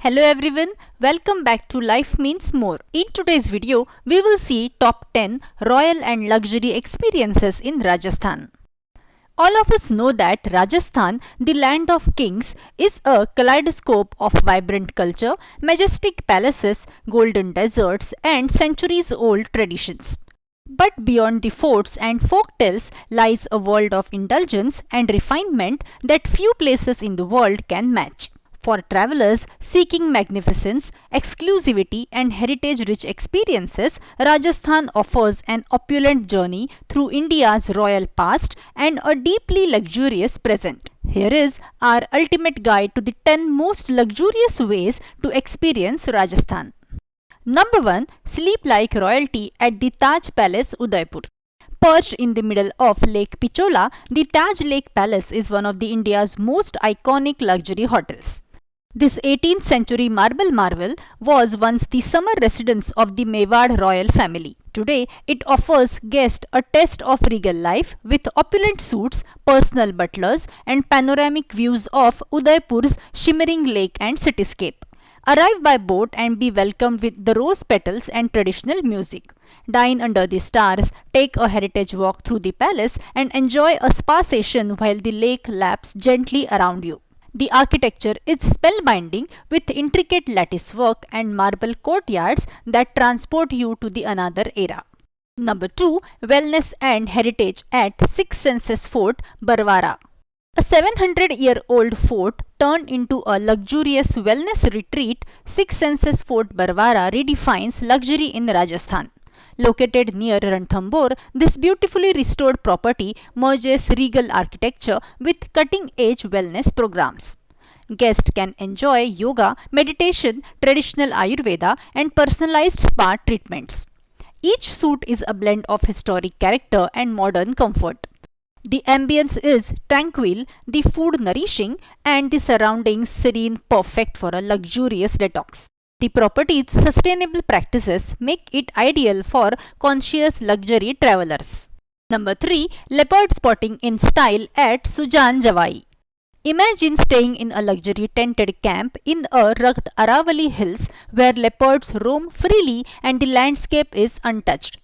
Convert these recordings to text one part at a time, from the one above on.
Hello everyone, welcome back to Life Means More. In today's video, we will see top 10 royal and luxury experiences in Rajasthan. All of us know that Rajasthan, the land of kings, is a kaleidoscope of vibrant culture, majestic palaces, golden deserts, and centuries-old traditions. But beyond the forts and folktales lies a world of indulgence and refinement that few places in the world can match. For travelers seeking magnificence, exclusivity, and heritage rich experiences, Rajasthan offers an opulent journey through India's royal past and a deeply luxurious present. Here is our ultimate guide to the 10 most luxurious ways to experience Rajasthan. Number 1. Sleep like royalty at the Taj Palace, Udaipur. Perched in the middle of Lake Pichola, the Taj Lake Palace is one of India's most iconic luxury hotels. This 18th century marble marvel was once the summer residence of the Mewar royal family. Today, it offers guests a taste of regal life with opulent suites, personal butlers, and panoramic views of Udaipur's shimmering lake and cityscape. Arrive by boat and be welcomed with the rose petals and traditional music. Dine under the stars, take a heritage walk through the palace, and enjoy a spa session while the lake laps gently around you. The architecture is spellbinding with intricate lattice work and marble courtyards that transport you to the another era. Number 2. Wellness and Heritage at Six Senses Fort, Barwara. A 700-year-old fort turned into a luxurious wellness retreat, Six Senses Fort Barwara redefines luxury in Rajasthan. Located near Ranthambore, this beautifully restored property merges regal architecture with cutting-edge wellness programs. Guests can enjoy yoga, meditation, traditional Ayurveda, and personalized spa treatments. Each suite is a blend of historic character and modern comfort. The ambience is tranquil, the food nourishing, and the surroundings serene, perfect for a luxurious detox. The property's sustainable practices make it ideal for conscious luxury travelers. Number 3. Leopard spotting in style at Sujan Javai. Imagine staying in a luxury tented camp in a rugged Aravalli Hills where leopards roam freely and the landscape is untouched.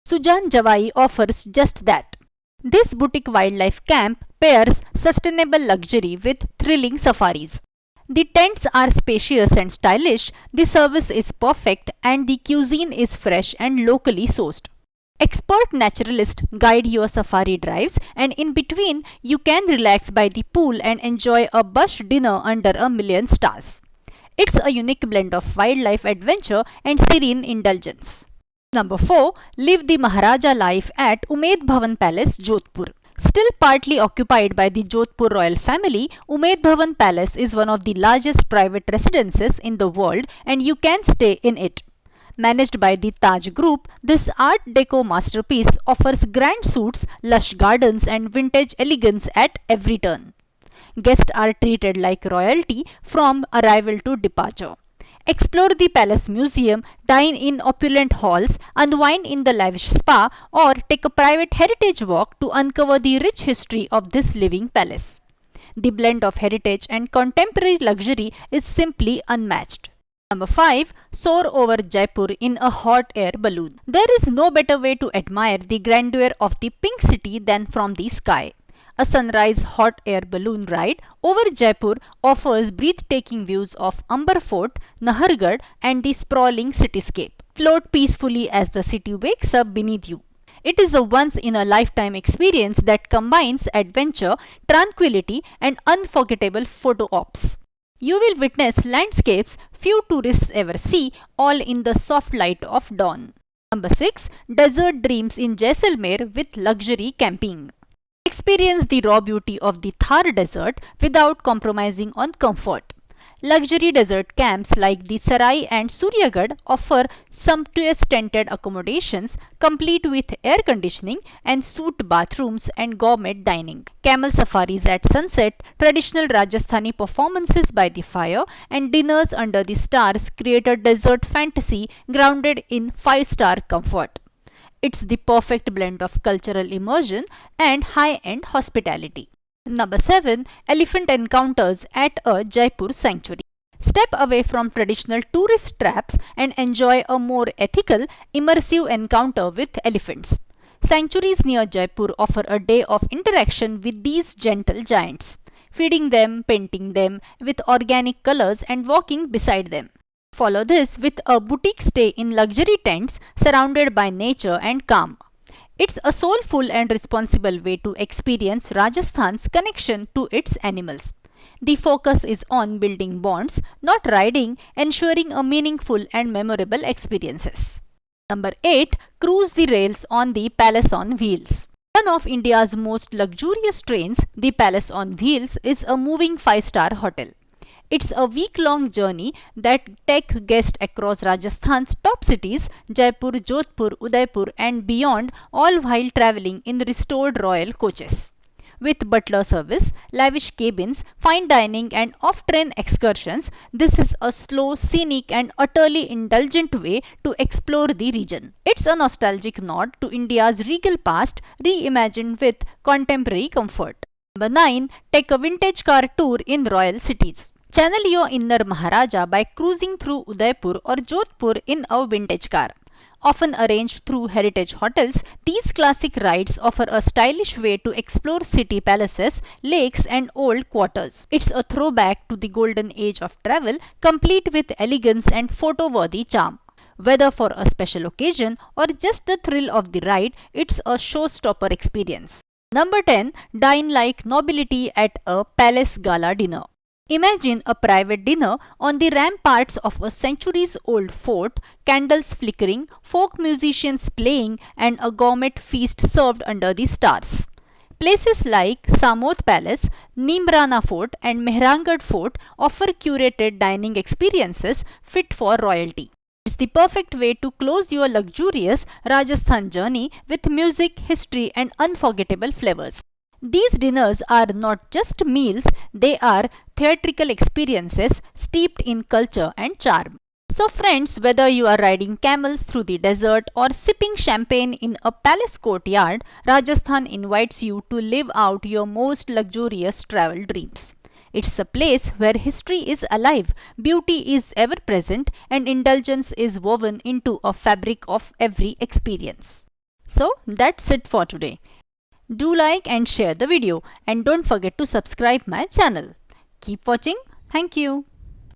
Sujan Javai offers just that. This boutique wildlife camp pairs sustainable luxury with thrilling safaris. The tents are spacious and stylish, the service is perfect, and the cuisine is fresh and locally sourced. Expert naturalists guide your safari drives, and in between, you can relax by the pool and enjoy a bush dinner under a million stars. It's a unique blend of wildlife adventure and serene indulgence. Number 4. Live the Maharaja life at Umaid Bhawan Palace, Jodhpur. Still partly occupied by the Jodhpur royal family, Umaid Bhawan Palace is one of the largest private residences in the world and you can stay in it. Managed by the Taj Group, this Art Deco masterpiece offers grand suites, lush gardens and vintage elegance at every turn. Guests are treated like royalty from arrival to departure. Explore the Palace Museum, dine in opulent halls, unwind in the lavish spa, or take a private heritage walk to uncover the rich history of this living palace. The blend of heritage and contemporary luxury is simply unmatched. Number 5. Soar over Jaipur in a hot air balloon. There is no better way to admire the grandeur of the pink city than from the sky. A sunrise hot air balloon ride over Jaipur offers breathtaking views of Amber Fort, Nahargarh, and the sprawling cityscape. Float peacefully as the city wakes up beneath you. It is a once-in-a-lifetime experience that combines adventure, tranquility, and unforgettable photo ops. You will witness landscapes few tourists ever see, all in the soft light of dawn. Number 6. Desert Dreams in Jaisalmer with Luxury Camping. Experience the raw beauty of the Thar Desert without compromising on comfort. Luxury desert camps like the Sarai and Suryagarh offer sumptuous tented accommodations complete with air conditioning and suite bathrooms and gourmet dining. Camel safaris at sunset, traditional Rajasthani performances by the fire, and dinners under the stars create a desert fantasy grounded in 5-star comfort. It's the perfect blend of cultural immersion and high-end hospitality. Number 7. Elephant encounters at a Jaipur sanctuary. Step away from traditional tourist traps and enjoy a more ethical, immersive encounter with elephants. Sanctuaries near Jaipur offer a day of interaction with these gentle giants, feeding them, painting them with organic colors and walking beside them. Follow this with a boutique stay in luxury tents surrounded by nature and calm. It's a soulful and responsible way to experience Rajasthan's connection to its animals. The focus is on building bonds, not riding, ensuring a meaningful and memorable experiences. Number 8. Cruise the rails on the Palace on Wheels. One of India's most luxurious trains, the Palace on Wheels, is a moving 5-star hotel. It's a week-long journey that takes guests across Rajasthan's top cities, Jaipur, Jodhpur, Udaipur and beyond, all while travelling in restored royal coaches. With butler service, lavish cabins, fine dining and off-train excursions, this is a slow, scenic and utterly indulgent way to explore the region. It's a nostalgic nod to India's regal past, reimagined with contemporary comfort. Number 9. Take a vintage car tour in royal cities. Channel your inner Maharaja by cruising through Udaipur or Jodhpur in a vintage car. Often arranged through heritage hotels, these classic rides offer a stylish way to explore city palaces, lakes and old quarters. It's a throwback to the golden age of travel, complete with elegance and photo-worthy charm. Whether for a special occasion or just the thrill of the ride, it's a showstopper experience. Number 10. Dine like nobility at a palace gala dinner. Imagine a private dinner on the ramparts of a centuries-old fort, candles flickering, folk musicians playing and a gourmet feast served under the stars. Places like Samod Palace, Nimrana Fort and Mehrangarh Fort offer curated dining experiences fit for royalty. It's the perfect way to close your luxurious Rajasthan journey with music, history and unforgettable flavors. These dinners are not just meals, they are theatrical experiences steeped in culture and charm. So friends, whether you are riding camels through the desert or sipping champagne in a palace courtyard, Rajasthan invites you to live out your most luxurious travel dreams. It's a place where history is alive, beauty is ever present and indulgence is woven into a fabric of every experience. So that's it for today. Do like and share the video and don't forget to subscribe my channel. Keep watching. Thank you.